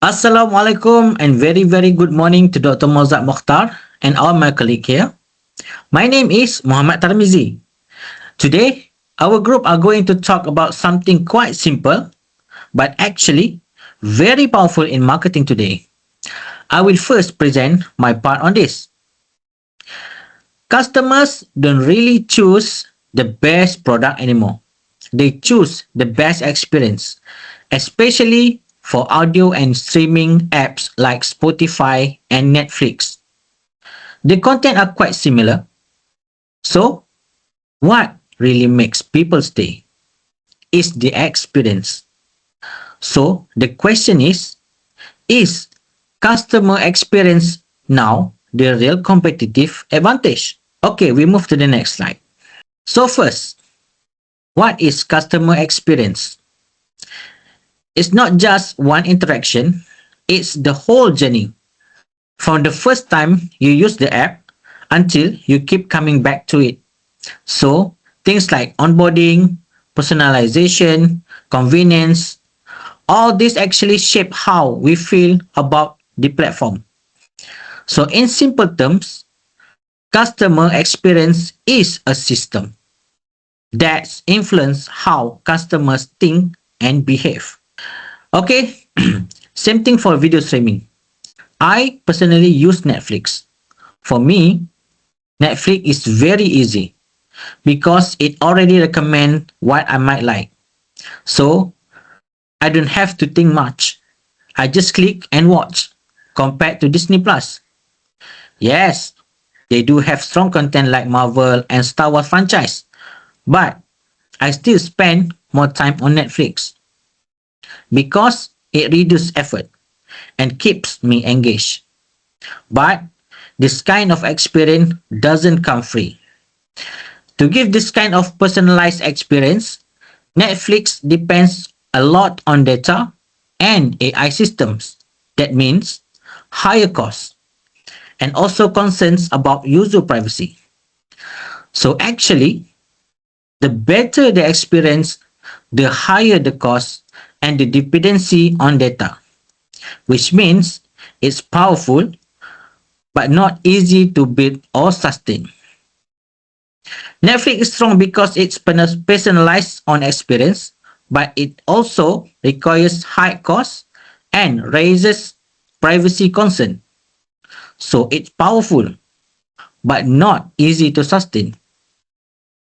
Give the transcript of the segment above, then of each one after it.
Assalamualaikum and very good morning to Dr. Mozart Mokhtar and all my colleague here. My name is Muhammad Tarmizi. Today, our group are going to talk about something quite simple but actually very powerful in marketing today. I will first present my part on this. Customers don't really choose the best product anymore. They choose the best experience, especially for audio and streaming apps like Spotify and Netflix. The content are quite similar. So, what really makes people stay is the experience. So, the question is customer experience now the real competitive advantage? Okay, we move to the next slide. So first, what is customer experience? It's not just one interaction, it's the whole journey. From the first time you use the app until you keep coming back to it. So, things like onboarding, personalization, convenience, all this actually shape how we feel about the platform. So, in simple terms, customer experience is a system that influence how customers think and behave. Okay, same thing for video streaming. I personally use Netflix. For me, Netflix is very easy because it already recommend what I might like. So I don't have to think much. I just click and watch compared to Disney Plus. Yes, they do have strong content like Marvel and Star Wars franchise, but I still spend more time on Netflix because it reduces effort and keeps me engaged. But this kind of experience doesn't come free. To give this kind of personalized experience, Netflix depends a lot on data and AI systems. That means higher costs and also concerns about user privacy. So actually, the better the experience, the higher the cost and the dependency on data, which means it's powerful but not easy to build or sustain. Netflix is strong because it's personalized on experience, but it also requires high costs and raises privacy concern. So it's powerful but not easy to sustain.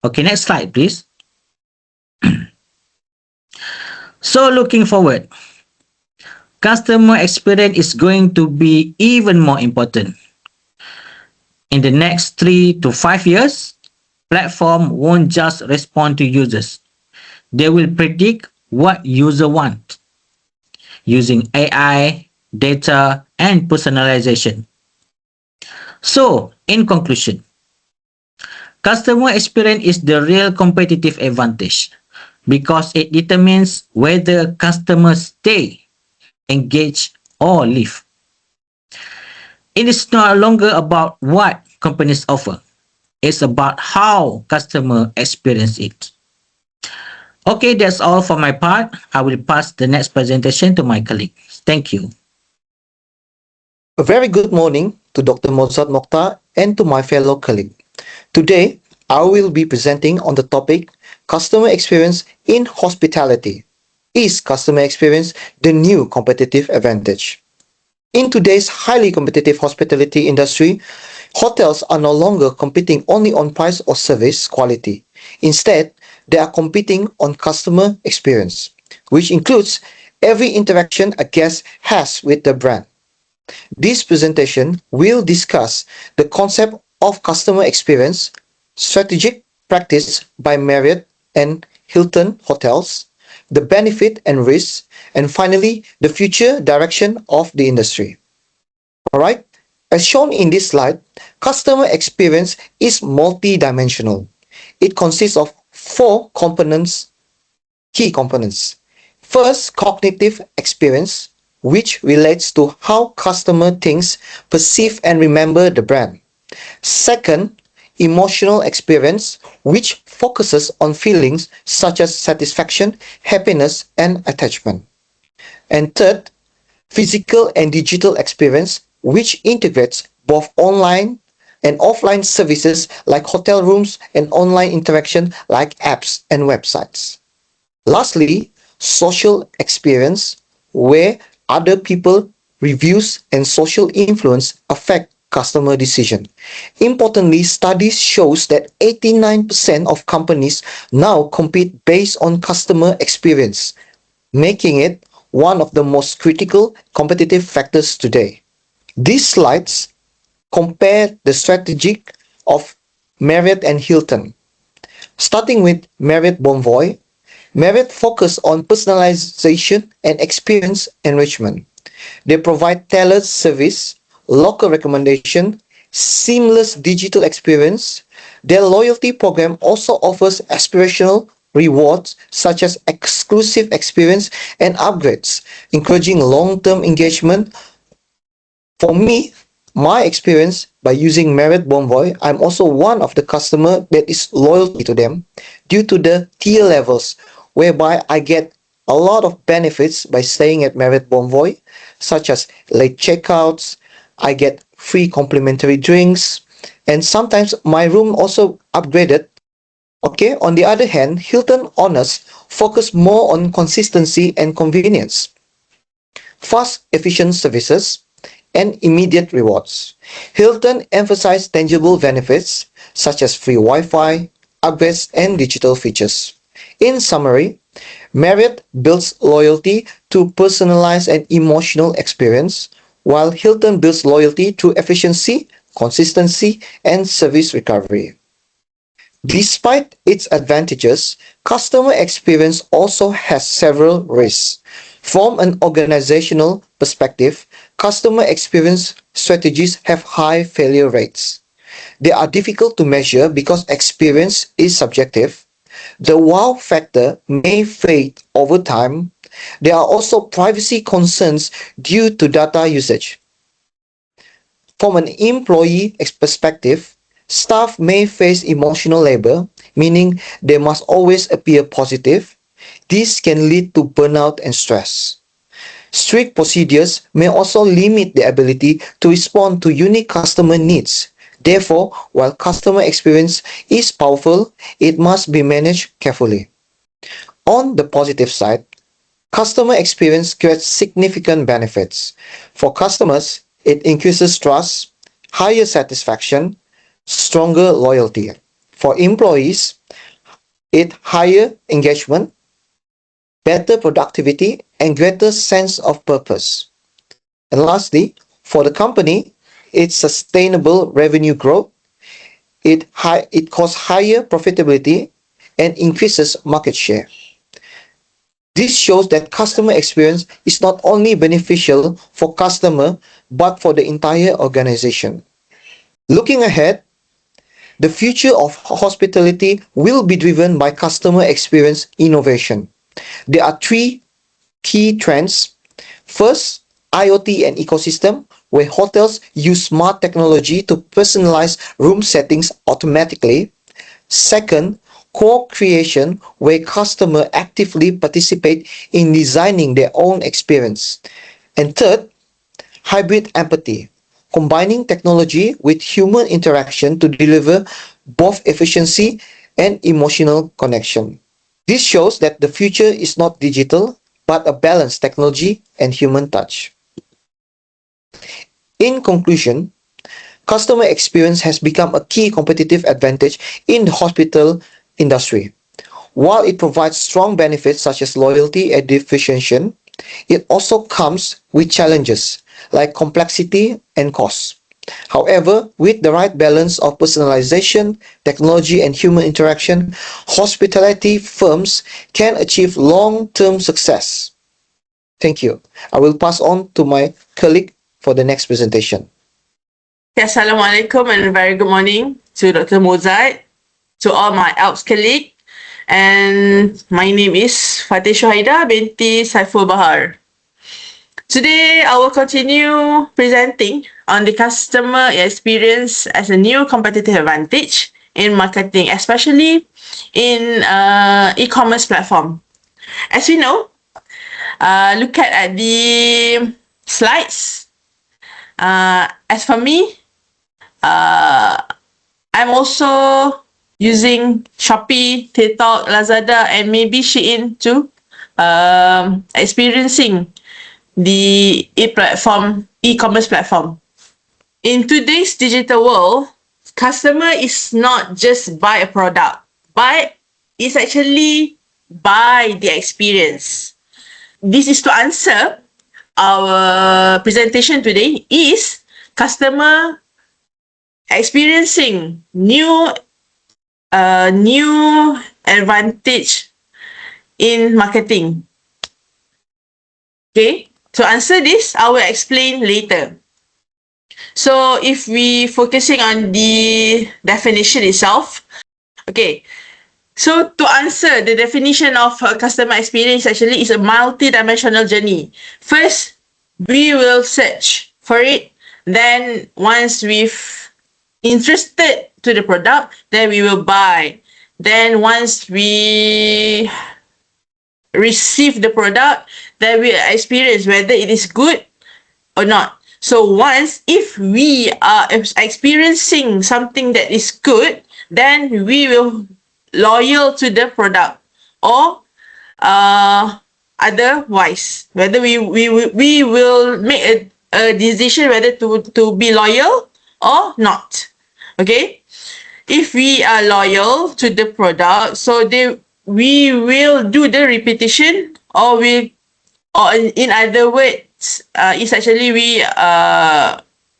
Okay, next slide, please. So looking forward, customer experience is going to be even more important. In the next 3 to 5 years, platform won't just respond to users. They will predict what user want using AI, data, and personalization. So, in conclusion, customer experience is the real competitive advantage because it determines whether customers stay, engage, or leave. It is no longer about what companies offer. It's about how customer experience it. Okay, that's all for my part. I will pass the next presentation to my colleague. Thank you. A very good morning to Dr. Mozart Mokhtar and to my fellow colleague. Today, I will be presenting on the topic Customer Experience in Hospitality. Is customer experience the new competitive advantage? In today's highly competitive hospitality industry, hotels are no longer competing only on price or service quality. Instead, they are competing on customer experience, which includes every interaction a guest has with the brand. This presentation will discuss the concept of customer experience, strategic practice by Marriott and Hilton hotels, the benefit and risks, and finally, the future direction of the industry. Alright, as shown in this slide, customer experience is multi-dimensional. It consists of four key components. First, cognitive experience, which relates to how customer thinks, perceive, and remember the brand. Second, emotional experience, which focuses on feelings such as satisfaction, happiness, and attachment. And third, physical and digital experience, which integrates both online and offline services like hotel rooms and online interaction like apps and websites. Lastly, social experience, where other people, reviews, and social influence affect customer decision. Importantly, studies shows that 89% of companies now compete based on customer experience, making it one of the most critical competitive factors today. These slides compare the strategy of Marriott and Hilton. Starting with Marriott Bonvoy, Marriott focus on personalization and experience enrichment. They provide tailored service, local recommendation, seamless digital experience. Their loyalty program also offers aspirational rewards such as exclusive experience and upgrades, encouraging long-term engagement. For me, my experience by using Marriott Bonvoy, I'm also one of the customer that is loyal to them due to the tier levels, whereby I get a lot of benefits by staying at Marriott Bonvoy, such as late checkouts, I get free complimentary drinks, and sometimes my room also upgraded. Okay, on the other hand, Hilton Honors focus more on consistency and convenience, fast, efficient services, and immediate rewards. Hilton emphasized tangible benefits such as free Wi-Fi, upgrades, and digital features. In summary, Marriott builds loyalty to personalized and emotional experience, while Hilton builds loyalty through efficiency, consistency, and service recovery. Despite its advantages, customer experience also has several risks. From an organizational perspective, customer experience strategies have high failure rates. They are difficult to measure because experience is subjective. The wow factor may fade over time. There are also privacy concerns due to data usage. From an employee perspective, staff may face emotional labor, meaning they must always appear positive. This can lead to burnout and stress. Strict procedures may also limit the ability to respond to unique customer needs. Therefore, while customer experience is powerful, it must be managed carefully. On the positive side, customer experience creates significant benefits. For customers, it increases trust, higher satisfaction, stronger loyalty. For employees, it higher engagement, better productivity, and greater sense of purpose. And lastly, for the company, it's sustainable revenue growth, it causes higher profitability and increases market share. This shows that customer experience is not only beneficial for customer but for the entire organization. Looking ahead, the future of hospitality will be driven by customer experience innovation. There are three key trends. First, IoT and ecosystem, where hotels use smart technology to personalize room settings automatically. Second, co-creation, where customers actively participate in designing their own experience. And third, hybrid empathy, combining technology with human interaction to deliver both efficiency and emotional connection. This shows that the future is not digital, but a balanced technology and human touch. In conclusion, customer experience has become a key competitive advantage in the hospital industry. While it provides strong benefits such as loyalty and differentiation, it also comes with challenges like complexity and cost. However, with the right balance of personalization, technology, and human interaction, hospitality firms can achieve long-term success. Thank you. I will pass on to my colleague for the next presentation. Assalamualaikum and a very good morning to Dr. Mozart, to all my ALPS colleagues, and my name is Fatih Shuhaida binti Saiful Bahar. Today, I will continue presenting on the customer experience as a new competitive advantage in marketing, especially in e-commerce platform. As we know, look at the slides. As for me, I'm also using Shopee, TikTok, Lazada, and maybe Shein too. Experiencing the e-commerce platform. In today's digital world, customer is not just buy a product, but it's actually buy the experience. This is to answer our presentation today is customer experiencing new advantage in marketing. Okay, to answer this, I will explain later. So if we focusing on the definition itself, okay. So to answer the definition of customer experience actually is a multi-dimensional journey. First, we will search for it. Then once we've interested to the product, then we will buy. Then once we receive the product, then we experience whether it is good or not. So once if we are experiencing something that is good, then we will loyal to the product, or otherwise whether we will make a decision whether to be loyal or not. Okay, if we are loyal to the product, so we will do the repetition, or in other words, it's actually we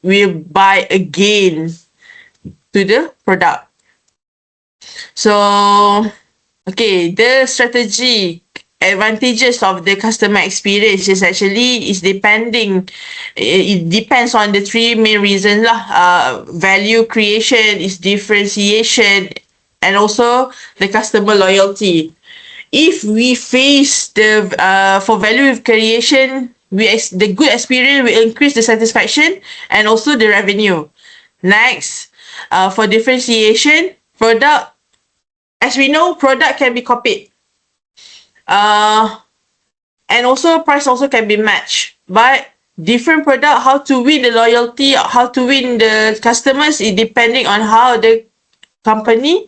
will buy again to the product. So, okay, the strategy advantages of the customer experience is actually it depends on the three main reasons lah. Value creation, is differentiation, and also the customer loyalty. If we face the for value creation, the good experience will increase the satisfaction and also the revenue. Next, for differentiation, product. As we know, product can be copied. And also price also can be matched. But different product, how to win the loyalty, how to win the customers, is depending on how the company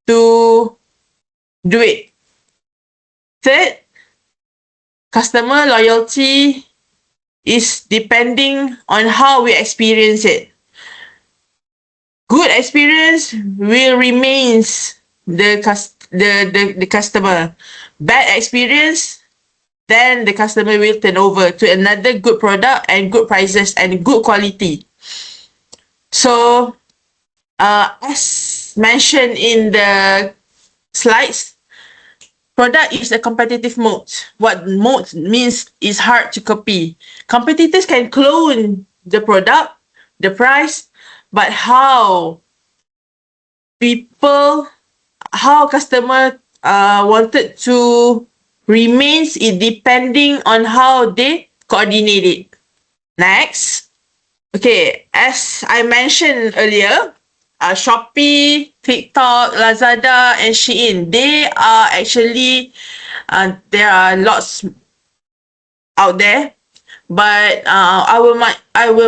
to do it. Third, customer loyalty is depending on how we experience it. Good experience will remains the customer. Bad experience, then the customer will turn over to another good product and good prices and good quality. So, as mentioned in the slides, product is a competitive moat. What moat means is hard to copy. Competitors can clone the product, the price, but how customer wanted to remains it depending on how they coordinate it. Next, okay, as I mentioned earlier, Shopee, TikTok, Lazada, and Shein, they are actually there are lots out there, but I will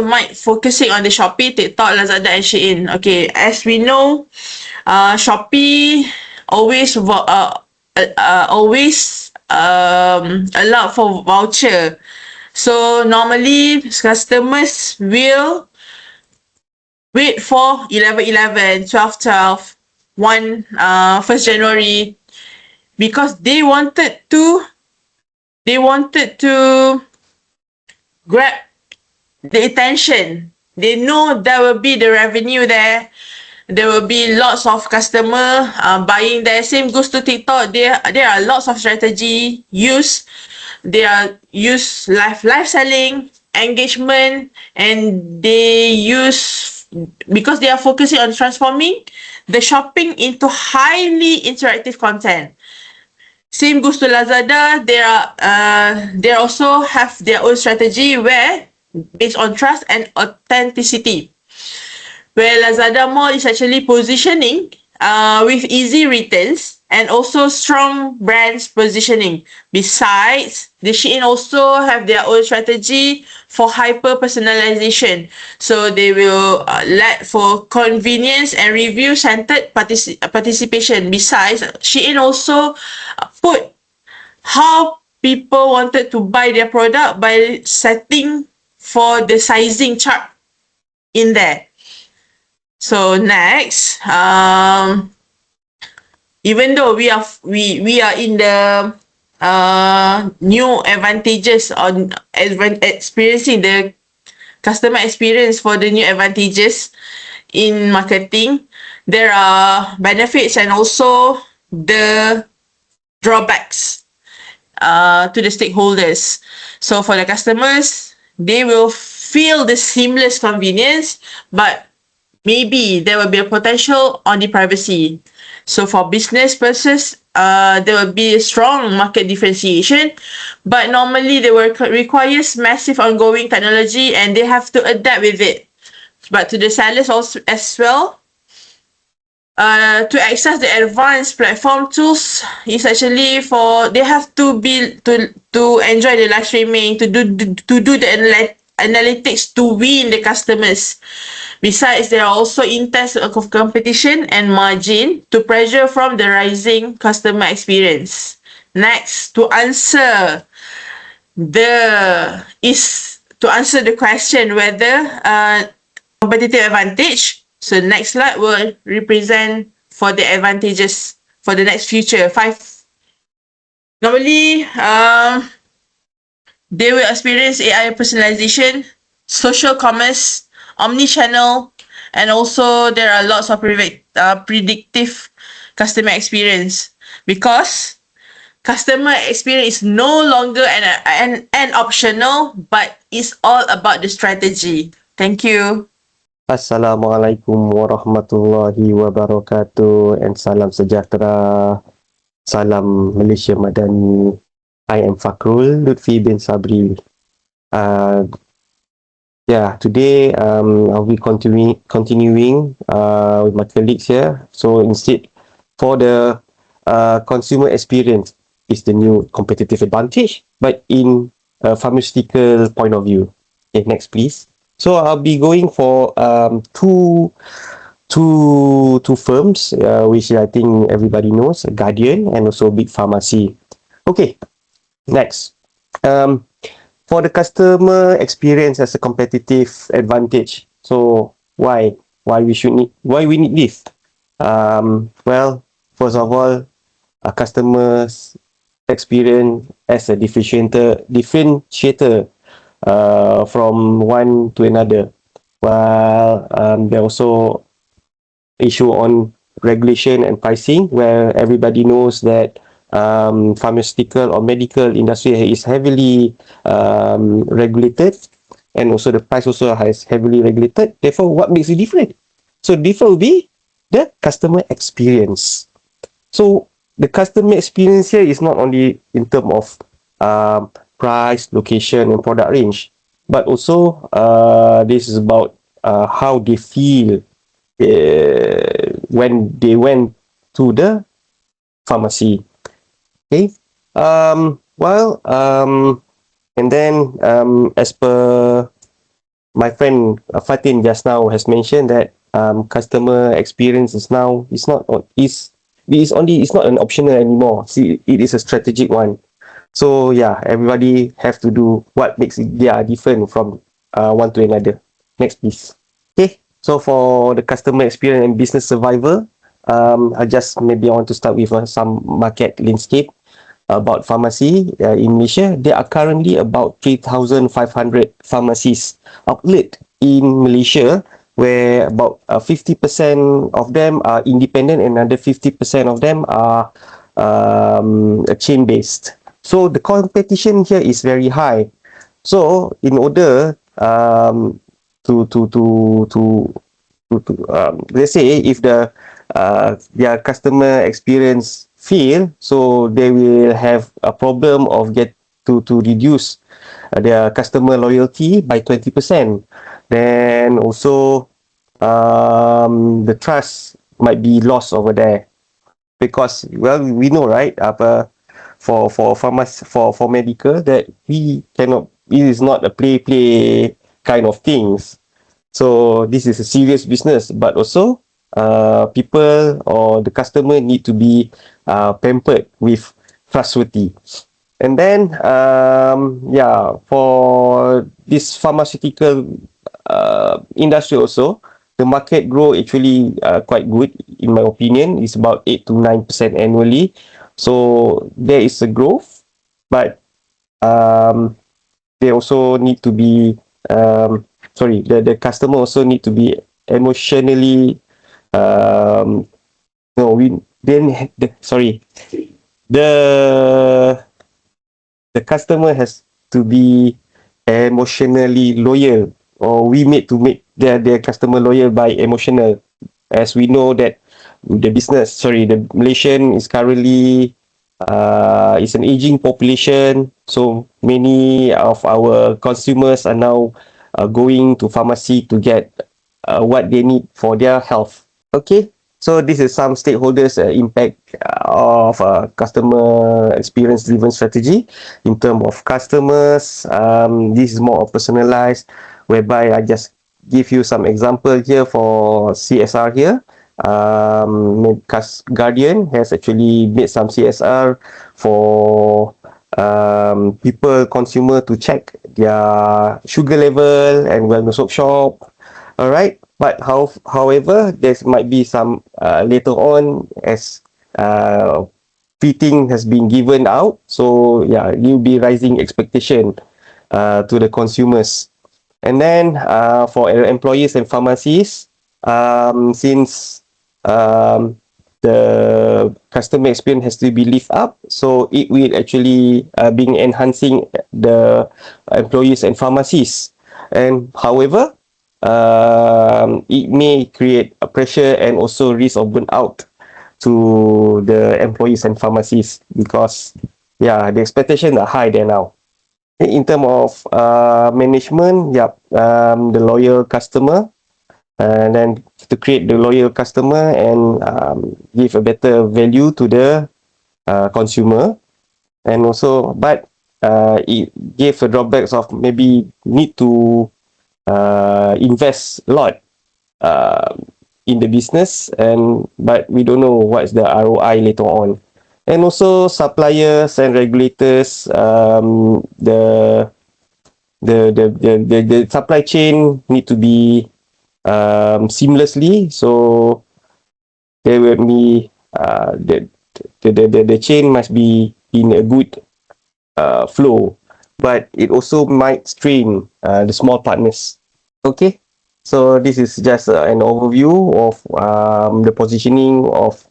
might focusing on the Shopee, TikTok, Lazada, and Shein. Okay, as we know, Shopee always allow for voucher. So normally customers will wait for 11/11, 12/12, 1st January, because they wanted to grab the attention. They know there will be the revenue there. There will be lots of customer buying there. Same goes to TikTok. There are lots of strategy used. They are use live selling, engagement, and they use, because they are focusing on transforming the shopping into highly interactive content. Same goes to Lazada. They also have their own strategy where based on trust and authenticity. where Lazada Mall is actually positioning with easy returns and also strong brands positioning. Besides, the Shein also have their own strategy for hyper personalization. So they will let for convenience and review centered participation. Besides, Shein also put how people wanted to buy their product by setting for the sizing chart in there. So next, even though we are in the new advantages on experiencing the customer experience for the new advantages in marketing, there are benefits and also the drawbacks to the stakeholders. So for the customers, they will feel the seamless convenience, but maybe there will be a potential on the privacy. So for business purposes, there will be a strong market differentiation, but normally they will requires massive ongoing technology and they have to adapt with it. But to the sellers also as well, to access the advanced platform tools is actually for they have to be to enjoy the live streaming to do the analytics to win the customers. Besides, there are also intense of competition and margin to pressure from the rising customer experience. Next, to answer the question whether competitive advantage. So next slide will represent for the advantages for the next future. 5. Normally, they will experience AI personalization, social commerce, omni-channel, and also there are lots of predictive customer experience because customer experience is no longer an optional, but it's all about the strategy. Thank you. Assalamualaikum warahmatullahi wabarakatuh and salam sejahtera. Salam Malaysia Madani. I am Fakrul Lutfi bin Sabri. Today I'll be continuing with my colleagues here. So instead, for the consumer experience is the new competitive advantage, but in a pharmaceutical point of view. Okay, next please. So I'll be going for two firms, which I think everybody knows, Guardian and also Big Pharmacy. Okay, next. For the customer experience as a competitive advantage. So why we need this? Well, first of all, a customer's experience as a differentiator from one to another. While there also issue on regulation and pricing, where everybody knows that pharmaceutical or medical industry is heavily regulated, and also the price also is heavily regulated. Therefore, what makes it different? So different will be the customer experience. So the customer experience here is not only in terms of price, location, and product range, but also this is about how they feel when they went to the pharmacy. Okay. And then as per my friend Fatin just now has mentioned that customer experience is not an optional anymore. See, it is a strategic one. So yeah, everybody have to do what makes it different from one to another. Next, please. Okay, so for the customer experience and business survival, I want to start with some market landscape about pharmacy in Malaysia. There are currently about 3,500 pharmacies outlet in Malaysia, where about 50% of them are independent and another 50% of them are chain-based. So the competition here is very high. So in order let's say if their customer experience fail, so they will have a problem of to reduce their customer loyalty by 20%. Then also the trust might be lost over there, because well, we know, right, for for medical, that we cannot, it is not a play kind of things. So this is a serious business, but also people or the customer need to be pampered with trustworthy. And then yeah, for this pharmaceutical industry also, the market grow actually quite good, in my opinion. It's about 8 to 9% annually. So there is a growth, but they also need to be sorry, the customer also need to be emotionally no, we then sorry, the the customer has to be emotionally loyal, or we need to make their customer loyal by emotional, as we know that the Malaysian is currently is an aging population, so many of our consumers are now going to pharmacy to get what they need for their health. Okay, so this is some stakeholders impact of customer experience driven strategy. In terms of customers, this is more personalized, whereby I just give you some example here for CSR here. Guardian has actually made some CSR for people, consumer, to check their sugar level and wellness workshop. All right, but however, there might be some later on, as fitting has been given out. So yeah, you'll be rising expectation to the consumers. And then for employees and pharmacies, since the customer experience has to be lift up, so it will actually being enhancing the employees and pharmacies. And however, it may create a pressure and also risk of burnout to the employees and pharmacies, because yeah, the expectations are high there now. In terms of management, yeah, the loyal customer, and then to create the loyal customer and give a better value to the consumer. And also, but it gave a drawbacks of maybe need to invest a lot in the business, and but we don't know what's the ROI later on. And also suppliers and regulators, the supply chain need to be seamlessly, so there will be the chain must be in a good flow, but it also might strain the small partners. Okay, so this is just an overview of the positioning of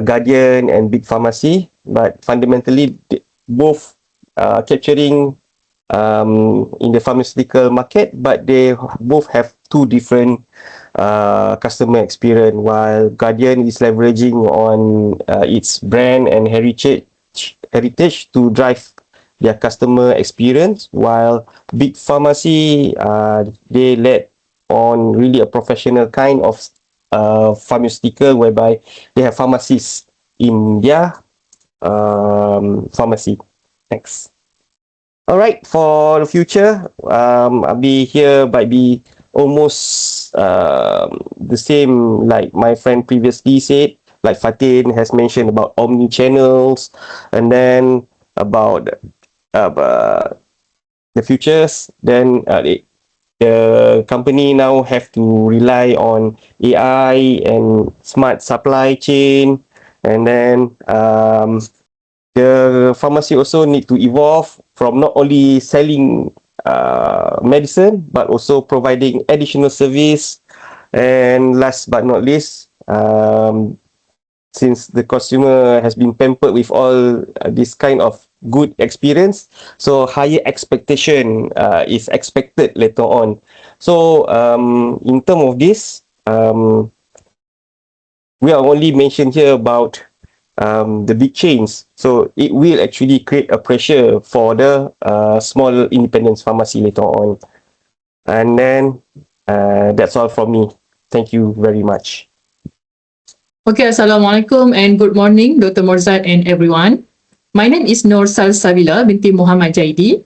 Guardian and Big Pharmacy, but fundamentally both capturing in the pharmaceutical market, but they both have two different customer experience. While Guardian is leveraging on its brand and heritage to drive their customer experience, while Big Pharmacy, they led on really a professional kind of pharmaceutical, whereby they have pharmacists in their pharmacy. Next. All right, for the future, I'll be here, might be almost the same like my friend previously said, like Fatin has mentioned about omni channels, and then about the futures. Then the company now have to rely on AI and smart supply chain, and then the pharmacy also need to evolve from not only selling medicine, but also providing additional service. And last but not least, since the consumer has been pampered with all this kind of good experience, so higher expectation is expected later on. So in terms of this, we are only mentioned here about the big chains, so it will actually create a pressure for the small independent pharmacy later on. And then that's all from me. Thank you very much. Okay, Assalamualaikum and good morning, Dr. Morzat and everyone. My name is Nur Salsabila binti Muhammad Jaidi.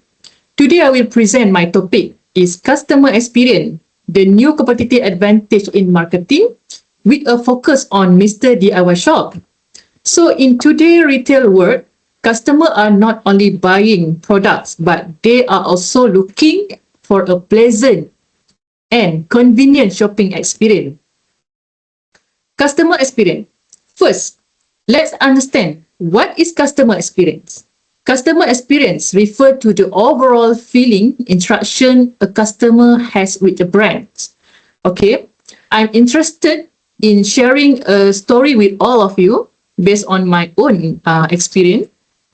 Today I will present my topic is customer experience, the new competitive advantage in marketing with a focus on Mr. DIY shop. So in today's retail world, customers are not only buying products, but they are also looking for a pleasant and convenient shopping experience. Customer experience. First, let's understand what is customer experience. Customer experience refers to the overall feeling, interaction a customer has with the brand. Okay, I'm interested in sharing a story with all of you based on my own experience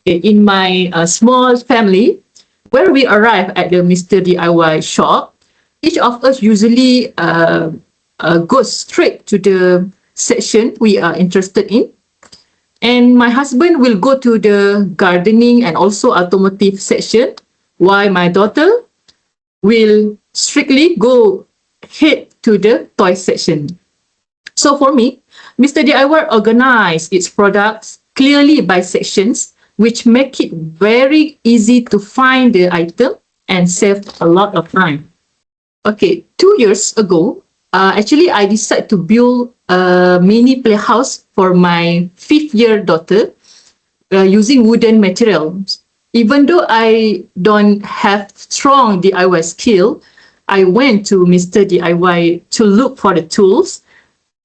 in my small family. Where we arrive at the Mr. DIY shop, each of us usually goes straight to the section we are interested in. And my husband will go to the gardening and also automotive section, while my daughter will strictly go head to the toy section. So for me, Mr. DIY organized its products clearly by sections, which make it very easy to find the item and save a lot of time. Okay, 2 years ago, actually I decided to build a mini playhouse for my 5th-year daughter using wooden materials. Even though I don't have strong DIY skill, I went to Mr. DIY to look for the tools.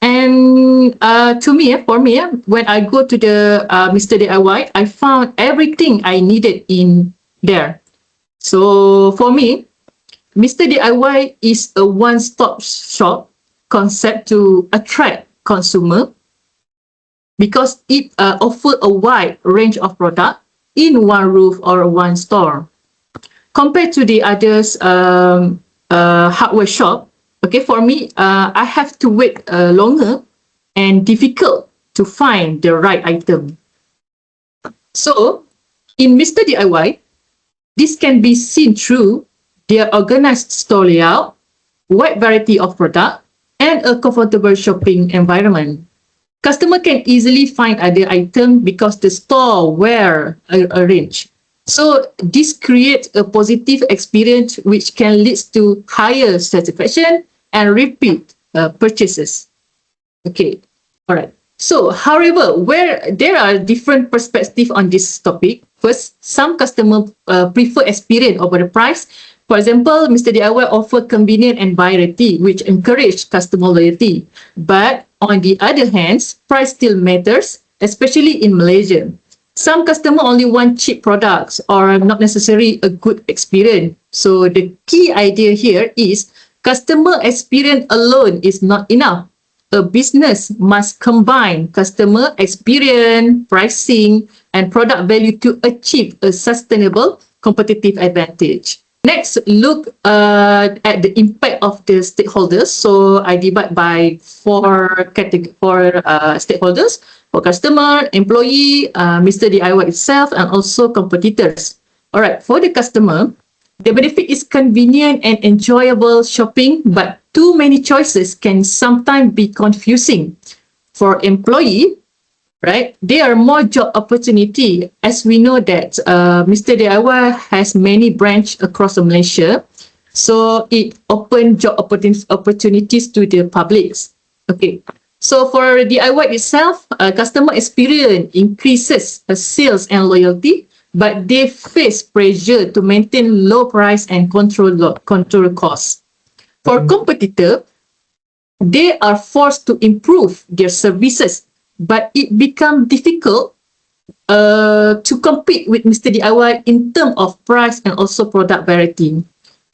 And for me, when I go to the Mr. DIY, I found everything I needed in there. So for me, Mr. DIY is a one-stop shop concept to attract consumer because it offers a wide range of products in one roof or one store. Compared to the others hardware shop, okay, for me, I have to wait longer and difficult to find the right item. So, in Mr. DIY, this can be seen through their organized store layout, wide variety of product, and a comfortable shopping environment. Customer can easily find other items because the store well arranged. So this creates a positive experience which can lead to higher satisfaction and repeat purchases. Okay, all right. So, however, where there are different perspectives on this topic. First, some customers prefer experience over the price. For example, Mr. DIY offers convenience and variety, which encourage customer loyalty. But on the other hand, price still matters, especially in Malaysia. Some customers only want cheap products or not necessarily a good experience. So the key idea here is customer experience alone is not enough. A business must combine customer experience, pricing, and product value to achieve a sustainable competitive advantage. Next, look at the impact of the stakeholders. So I divide by four stakeholders: for customer, employee, Mr. DIY itself, and also competitors. All right, for the customer, the benefit is convenient and enjoyable shopping, but too many choices can sometimes be confusing. For employee, right, there are more job opportunity, as we know that Mr. DIY has many branches across Malaysia, so it opens job opportunities to the publics. Okay, so for DIY itself, customer experience increases sales and loyalty, but they face pressure to maintain low price and control costs. For competitor, they are forced to improve their services, but it becomes difficult to compete with Mr. DIY in terms of price and also product variety.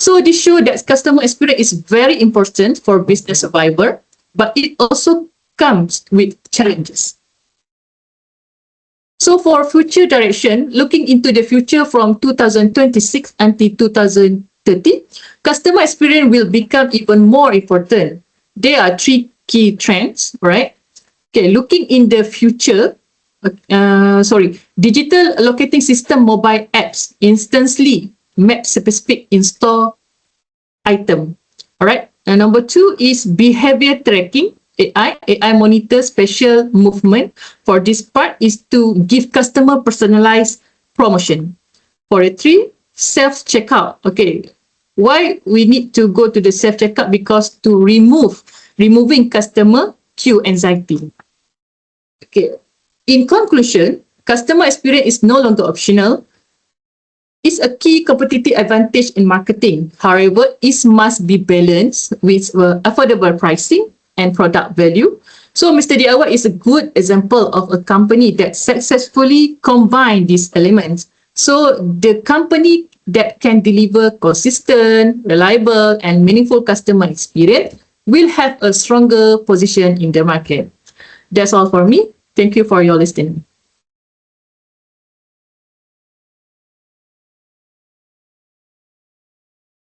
So this shows that customer experience is very important for business survivor, but it also comes with challenges. So for future direction, looking into the future from 2026 until 2030, customer experience will become even more important. There are three key trends, right? Okay, looking in the future, digital locating system mobile apps instantly map specific in-store item. All right. And number 2 is behavior tracking. AI monitors special movement. For this part is to give customer personalized promotion. For the 3, self-checkout. Okay, why we need to go to the self-checkout? Because to removing customer queue anxiety. Okay, in conclusion, customer experience is no longer optional. It's a key competitive advantage in marketing. However, it must be balanced with affordable pricing and product value. So Mr. Diawat is a good example of a company that successfully combined these elements. So the company that can deliver consistent, reliable, and meaningful customer experience will have a stronger position in the market. That's all for me. Thank you for your listening.